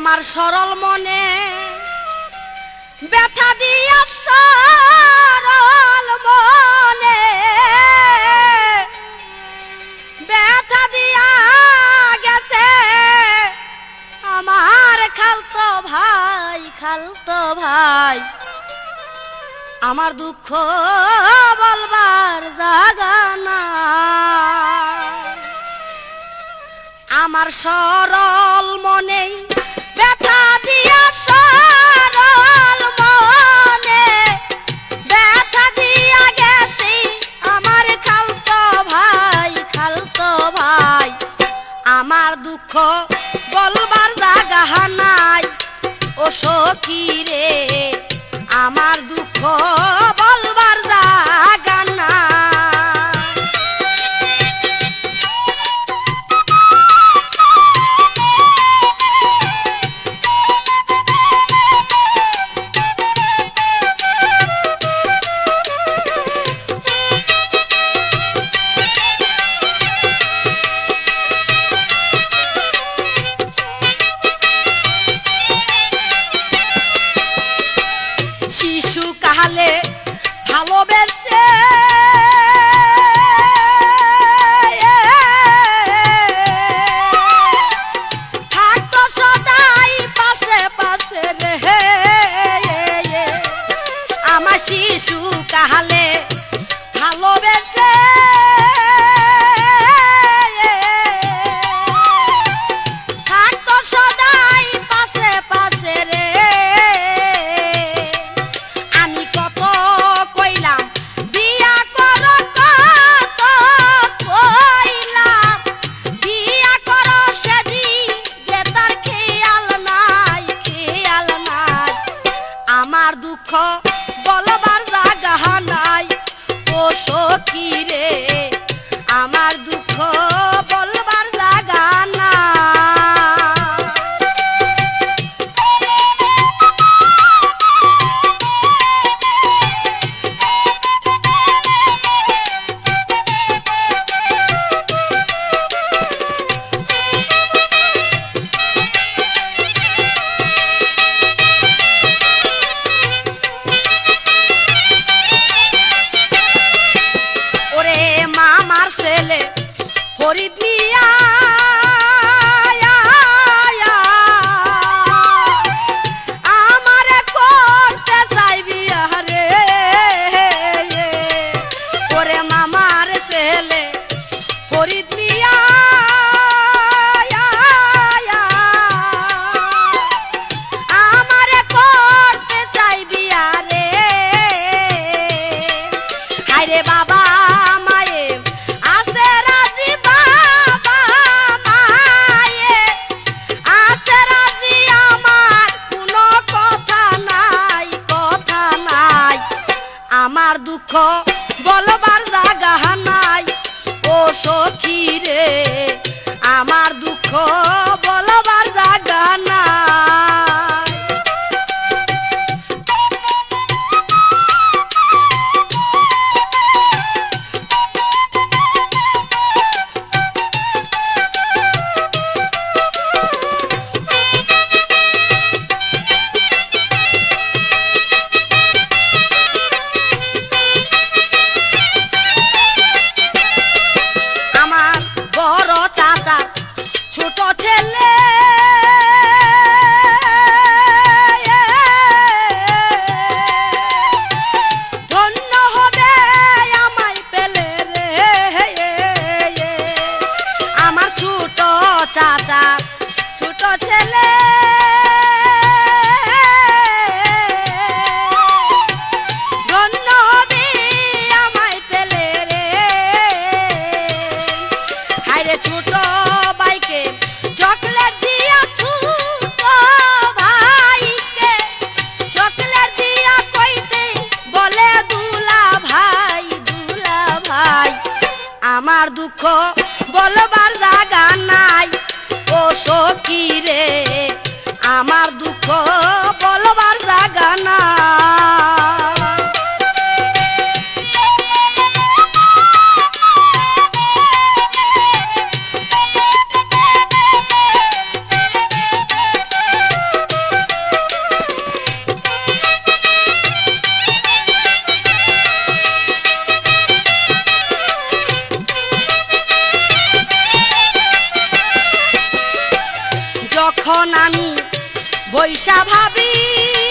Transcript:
আমার সরল মনে ব্যথা দিয়া সরল মনে ব্যথা দিয়া গেছে আমার খালতো ভাই আমার দুঃখ বলবার জায়গা নাই আমার সরল মনে ব্যথা দিয়া সরল মনে ব্যথা দিয়া গেছি আমার খালতো ভাই আমার দুঃখ বলবার জায়গা নাই ও সখী রে আমার দুঃখ বলবার জায়গা নাই শিশু কালে ভালোবেসে থাকতো সদাই পাশে পাশে রে আমার শিশু কালে ভালোবেসে থাকতো সদাই পাশে পাশে রে দুঃখ বলবার জায়গা নাই ও সখী রে আমার দুঃখ বলবার জায়গা নাই ফরিদ মিয়া আমারে করতে চাইবি রে ওরে মামার ছেলে ফরিদ মিয়া আমারে করতে চাইবি রে হায়রে বাবা মায়ে আছে রাজি বাবা মায়ে আছে রাজি আমার কোনো কথা নাই আমার দুঃখ বলবার জায়গা নাই ও সখী রে আমার দুঃখ বলবার জায়গা নাই আমার বড় চাচা ছোট ছেলে ধন্য হবে আমায় পেলে রে আমার ছোট চাচা ছোট ছেলে ধন্য হবে আমায় পেলে রে হায়রে ছোট ভাইকে চকলেট দিয়া ছোট ভাইকে চকলেট দিয়া কইতে বলে দুলা ভাই আমার দুঃখ বলবার জায়গা নাই ও সখী রে আমার দুঃখ বলবার জায়গা নাই ভাবি